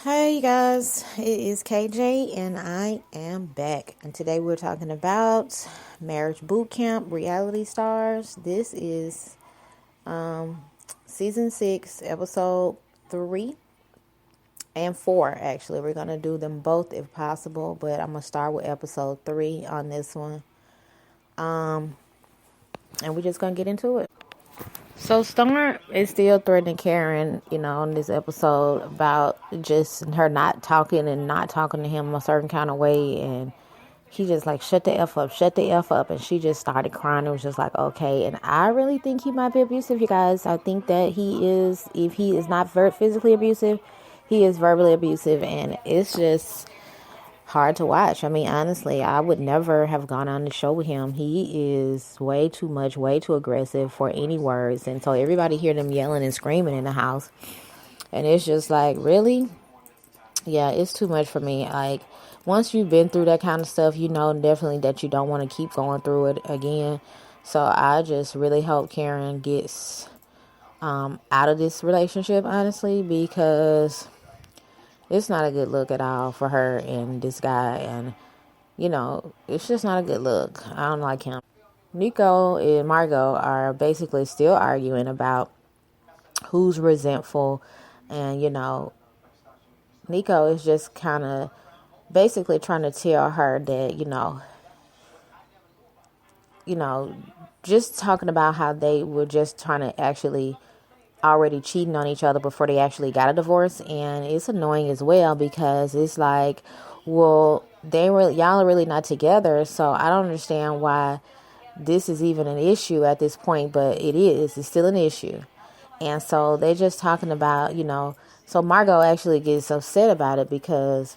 Hey guys, it is KJ and I am back. And today we're talking about Marriage Boot Camp Reality Stars. This is season 6, episode 3 and 4 actually. We're going to do them both if possible, but I'm going to start with episode 3 on this one. And we're just going to get into it. So Storm is still threatening Karen, on this episode about just her not talking to him a certain kind of way. And he just like, shut the F up. And she just started crying. It was just like, okay. And I really think he might be abusive, you guys. I think that if he is not physically abusive, he is verbally abusive. And it's just hard to watch. I mean, honestly, I would never have gone on the show with him. He is way too much, way too aggressive for any words. And so everybody hear them yelling and screaming in the house. And it's just like, really? Yeah, it's too much for me. Like, once you've been through that kind of stuff, you know definitely that you don't want to keep going through it again. So I just really hope Karen gets out of this relationship, honestly, because it's not a good look at all for her and this guy. And, it's just not a good look. I don't like him. Nico and Margot are basically still arguing about who's resentful. And, Nico is just kind of basically trying to tell her that, just talking about how they were just trying to actually already cheating on each other before they actually got a divorce. And it's annoying as well because it's like, well, y'all are really not together, so I don't understand why this is even an issue at this point, but it's still an issue. And so they're just talking about, so Margot actually gets upset about it because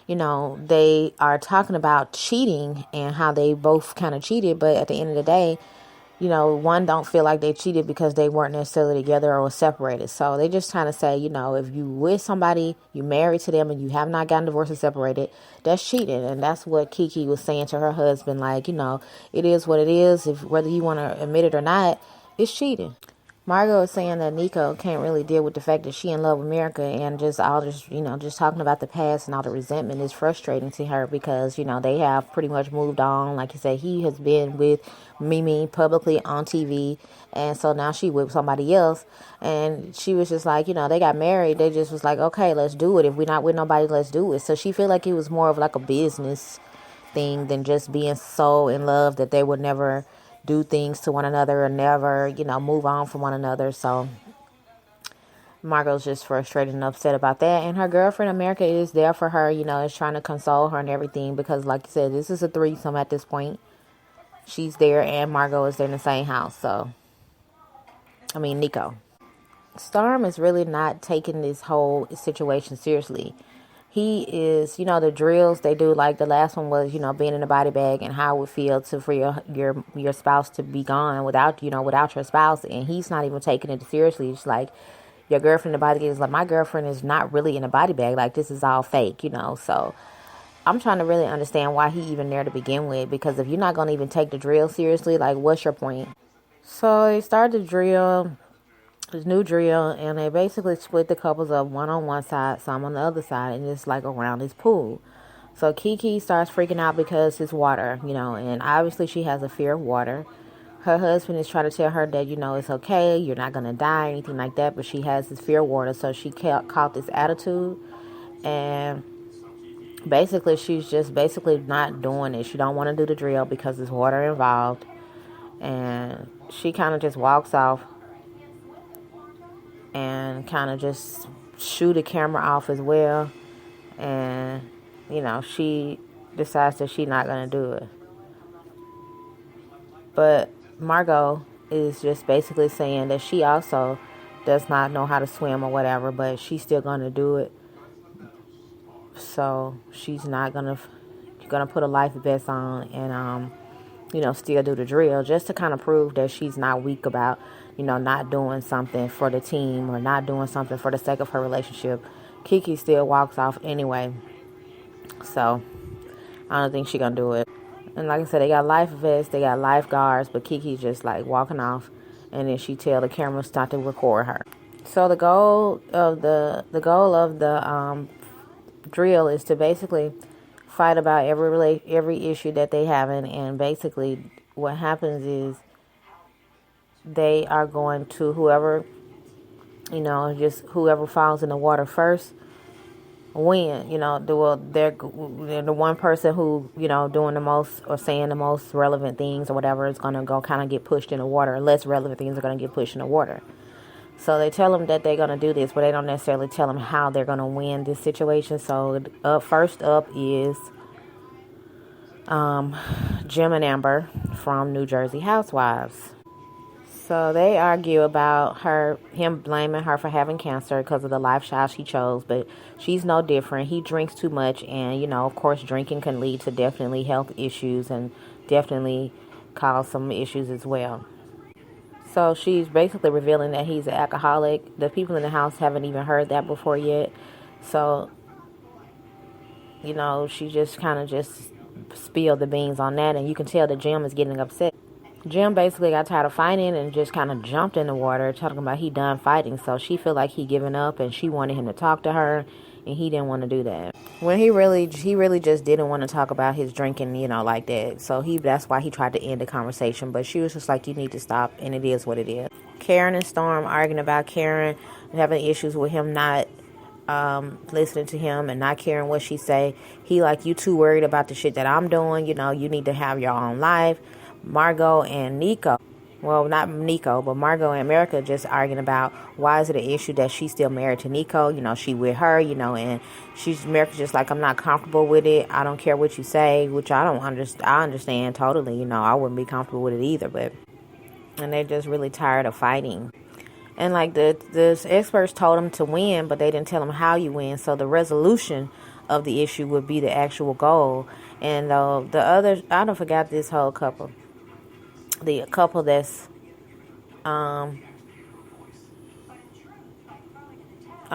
they are talking about cheating and how they both kind of cheated, but at the end of the day, one don't feel like they cheated because they weren't necessarily together or separated. So they just trying to say, if you with somebody, you married to them and you have not gotten divorced or separated, that's cheating. And that's what Kiki was saying to her husband. Like, it is what it is. If whether you want to admit it or not, it's cheating. Margot is saying that Nico can't really deal with the fact that she in love with America, and just talking about the past and all the resentment is frustrating to her because, they have pretty much moved on. Like you said, he has been with Mimi publicly on TV, and so now she with somebody else, and she was just like, they got married. They just was like, okay, let's do it. If we're not with nobody, let's do it. So she feel like it was more of like a business thing than just being so in love that they would never do things to one another or never, move on from one another. So Margot's just frustrated and upset about that. And her girlfriend, America, is there for her, is trying to console her and everything because, like you said, this is a threesome at this point. She's there and Margot is there in the same house. Nico. Storm is really not taking this whole situation seriously. He is, the drills they do, like the last one was, being in a body bag and how it would feel for your spouse to be gone without your spouse. And he's not even taking it seriously. It's like your girlfriend in a body bag is like, my girlfriend is not really in a body bag. Like, this is all fake, So I'm trying to really understand why he even there to begin with, because if you're not going to even take the drill seriously, like, what's your point? So they started the drill. This new drill, and they basically split the couples up, one on one side, some on the other side, and it's like around this pool. So Kiki starts freaking out because it's water, and obviously she has a fear of water. Her husband is trying to tell her that, it's okay, you're not going to die, or anything like that, but she has this fear of water, so she caught this attitude, and basically she's just not doing it. She don't want to do the drill because there's water involved, and she kind of just walks off and kind of just shoot the camera off as well. And, she decides that she's not going to do it. But Margot is just basically saying that she also does not know how to swim or whatever, but she's still going to do it. So she's not going to put a life vest on and, still do the drill just to kind of prove that she's not weak about, not doing something for the team or not doing something for the sake of her relationship. Kiki still walks off anyway. So I don't think she's going to do it. And like I said, they got life vests, they got lifeguards, but Kiki's just like walking off, and then she tell the camera not to record her. So the goal of the drill is to basically fight about every issue that they having, and basically what happens is they are going to just whoever falls in the water first win. They're the one person who doing the most or saying the most relevant things or whatever is going to go kind of get pushed in the water. Less relevant things are going to get pushed in the water. So they tell them that they're going to do this, but they don't necessarily tell them how they're going to win this situation. So first up is Jim and Amber from New Jersey Housewives. So they argue about him blaming her for having cancer because of the lifestyle she chose, but she's no different. He drinks too much, and of course, drinking can lead to definitely health issues and definitely cause some issues as well. So she's basically revealing that he's an alcoholic. The people in the house haven't even heard that before yet. So, she just kind of just spilled the beans on that, and you can tell that Jim is getting upset. Jim basically got tired of fighting and just kind of jumped in the water, talking about he done fighting. So she feel like he giving up, and she wanted him to talk to her, and he didn't want to do that. When he really just didn't want to talk about his drinking, like that. So that's why he tried to end the conversation. But she was just like, you need to stop, and it is what it is. Karen and Storm arguing about Karen having issues with him not listening to him and not caring what she say. He like, you too worried about the shit that I'm doing. You need to have your own life. Margot and Nico, well, not Nico, but Margot and America just arguing about why is it an issue that she's still married to Nico. She with her, and America's just like, I'm not comfortable with it. I don't care what you say, which I don't understand. I understand totally. I wouldn't be comfortable with it either, and they're just really tired of fighting. And like the experts told them to win, but they didn't tell them how you win. So the resolution of the issue would be the actual goal. And the other, I don't forgot this whole couple. The couple that's, I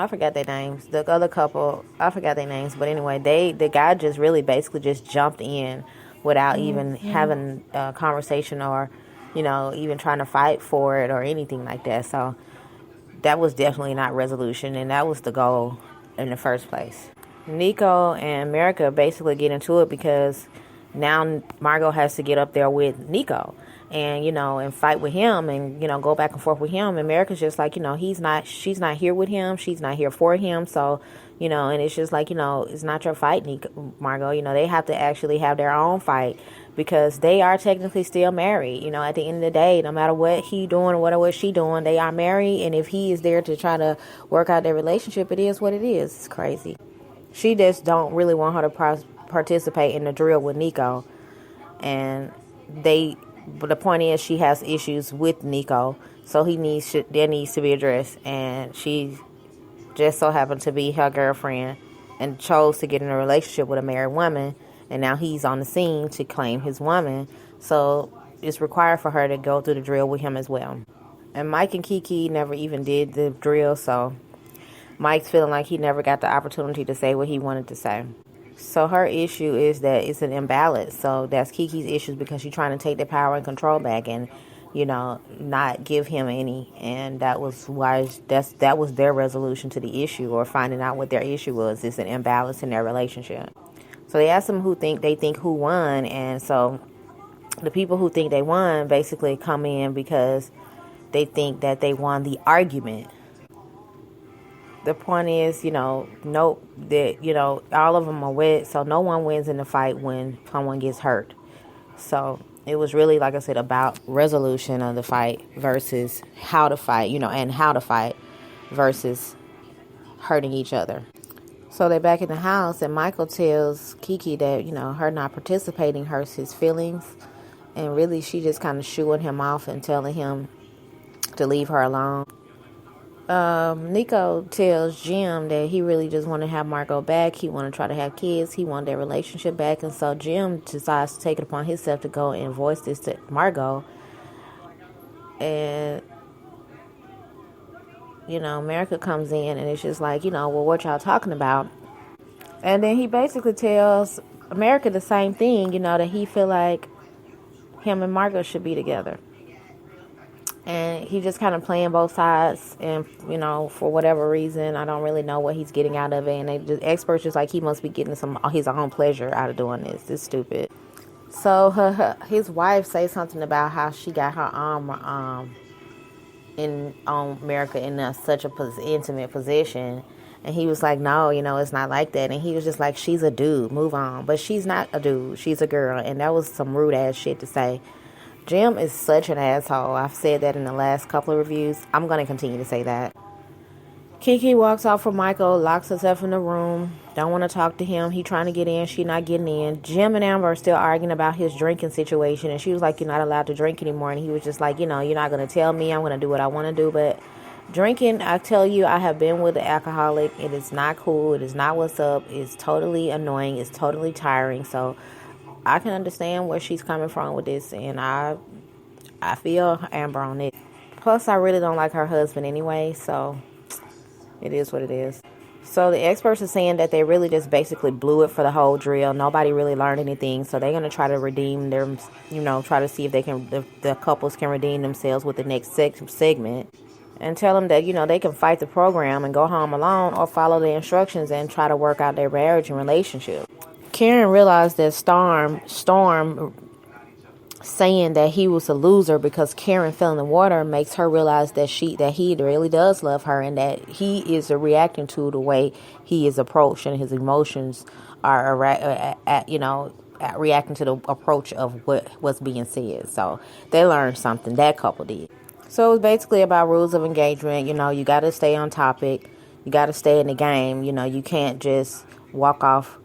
forgot their names. The other couple, I forgot their names. But anyway, the guy just really basically just jumped in without even having a conversation or, even trying to fight for it or anything like that. So that was definitely not resolution, and that was the goal in the first place. Nico and America basically get into it because now Margot has to get up there with Nico and, and fight with him and, go back and forth with him. America's just like, she's not here with him. She's not here for him. So, and it's just like, it's not your fight, Margot. They have to actually have their own fight because they are technically still married. At the end of the day, no matter what he doing or what she doing, they are married. And if he is there to try to work out their relationship, it is what it is. It's crazy. She just don't really want her to participate in the drill with Nico. And but the point is she has issues with Nico. So that needs to be addressed. And she just so happened to be her girlfriend and chose to get in a relationship with a married woman. And now he's on the scene to claim his woman. So it's required for her to go through the drill with him as well. And Mike and Kiki never even did the drill. So Mike's feeling like he never got the opportunity to say what he wanted to say. So her issue is that it's an imbalance. So that's Kiki's issues because she's trying to take the power and control back and, not give him any. And that was why that was their resolution to the issue, or finding out what their issue was. It's an imbalance in their relationship. So they asked them who won. And so the people who think they won basically come in because they think that they won the argument. The point is, all of them are wet, so no one wins in the fight when someone gets hurt. So it was really, like I said, about resolution of the fight versus how to fight, and how to fight versus hurting each other. So they're back in the house, and Michael tells Kiki that, her not participating hurts his feelings. And really, she just kind of shooing him off and telling him to leave her alone. Nico tells Jim that he really just want to have Margot back. He want to try to have kids. He want their relationship back. And so Jim decides to take it upon himself to go and voice this to Margot. And, America comes in and it's just like, well, what y'all talking about? And then he basically tells America the same thing, that he feel like him and Margot should be together. And he just kind of playing both sides, and for whatever reason, I don't really know what he's getting out of it. And experts just like he must be getting some his own pleasure out of doing this. It's stupid. So his wife says something about how she got her arm in on America in such a intimate position, and he was like, no, it's not like that. And he was just like, she's a dude, move on. But she's not a dude, she's a girl. And that was some rude ass shit to say. Jim is such an asshole. I've said that in the last couple of reviews. I'm going to continue to say that. Kiki walks off from Michael, locks herself in the room, don't want to talk to him. He trying to get in, she not getting in. Jim and Amber are still arguing about his drinking situation, and she was like, you're not allowed to drink anymore. And he was just like, you're not going to tell me. I'm going to do what I want to do. But drinking, I tell you, I have been with an alcoholic. It is not cool. It is not what's up. It's totally annoying. It's totally tiring. So I can understand where she's coming from with this, and I feel Amber on it. Plus, I really don't like her husband anyway, so it is what it is. So the experts are saying that they really just basically blew it for the whole drill. Nobody really learned anything, so they're going to try to redeem their, try to see if they can, the couples can redeem themselves with the next segment, and tell them that, they can fight the program and go home alone, or follow the instructions and try to work out their marriage and relationship. Karen realized that Storm saying that he was a loser because Karen fell in the water makes her realize that he really does love her, and that he is reacting to the way he is approached, and his emotions are reacting to the approach of what was being said. So they learned something, that couple did. So it was basically about rules of engagement. You got to stay on topic, you got to stay in the game. You can't just walk off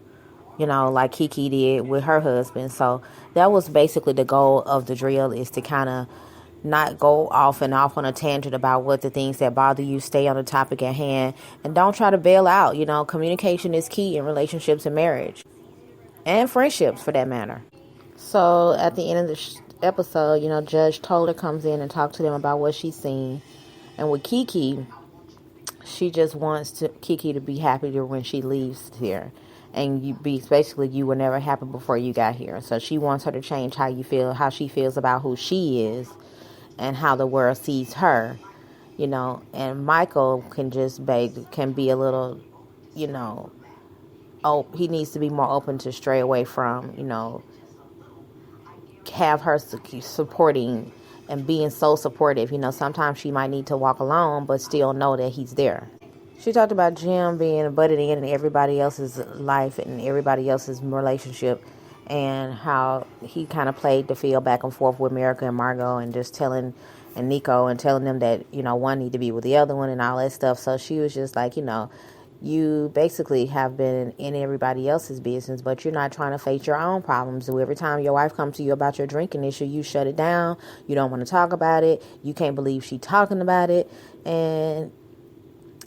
like Kiki did with her husband. So that was basically the goal of the drill, is to kind of not go off on a tangent about what the things that bother you. Stay on the topic at hand, and don't try to bail out. Communication is key in relationships and marriage, and friendships for that matter. So at the end of the episode, Judge Toller comes in and talks to them about what she's seen. And with Kiki, she just wants Kiki to be happy when she leaves here. And you were never happy before you got here. So she wants her to change how she feels about who she is and how the world sees her, and Michael can be a little, he needs to be more open to stray away from, have her supporting and being so supportive. Sometimes she might need to walk alone, but still know that he's there. She talked about Jim being butted in everybody else's life and everybody else's relationship, and how he kind of played the field back and forth with America and Margot, and just telling Nico and telling them that, one need to be with the other one and all that stuff. So she was just like, you basically have been in everybody else's business, but you're not trying to face your own problems. So every time your wife comes to you about your drinking issue, you shut it down. You don't want to talk about it. You can't believe she's talking about it. And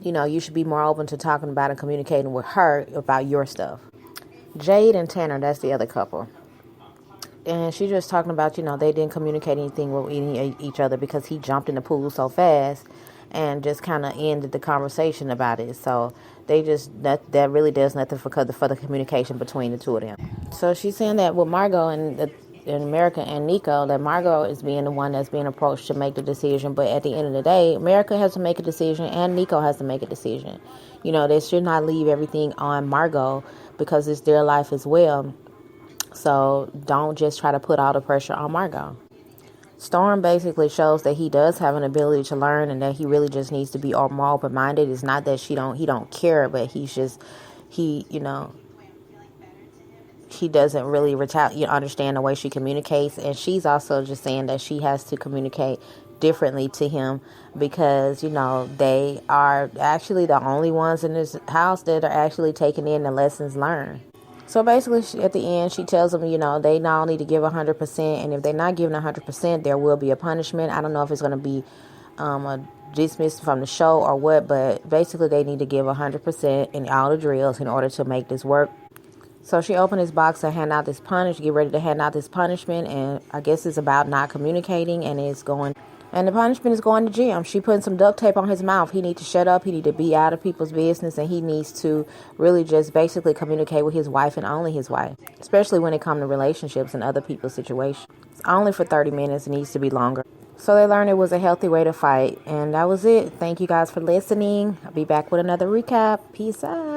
you should be more open to talking about and communicating with her about your stuff. Jade and Tanner, that's the other couple. And she's just talking about, they didn't communicate anything with each other because he jumped in the pool so fast, and just kind of ended the conversation about it. So they just, that really does nothing for the communication between the two of them. So she's saying that with Margot and America and Nico, that Margot is being the one that's being approached to make the decision. But at the end of the day, America has to make a decision and Nico has to make a decision. They should not leave everything on Margot, because it's their life as well. So don't just try to put all the pressure on Margot. Storm basically shows that he does have an ability to learn, and that he really just needs to be more open-minded. It's not that he don't care, but he doesn't really understand the way she communicates. And she's also just saying that she has to communicate differently to him, because they are actually the only ones in this house that are actually taking in the lessons learned. So basically, at the end, she tells them, they now need to give 100%, and if they're not giving 100%, there will be a punishment. I don't know if it's going to be dismissed from the show or what, but basically they need to give 100% in all the drills in order to make this work. So she opened his box to hand out this get ready to hand out this punishment, and I guess it's about not communicating, and the punishment is going to Jim. She putting some duct tape on his mouth. He needs to shut up. He needs to be out of people's business, and he needs to really just basically communicate with his wife and only his wife, especially when it comes to relationships and other people's situations. It's only for 30 minutes. It needs to be longer. So they learned it was a healthy way to fight. And that was it. Thank you guys for listening. I'll be back with another recap. Peace out.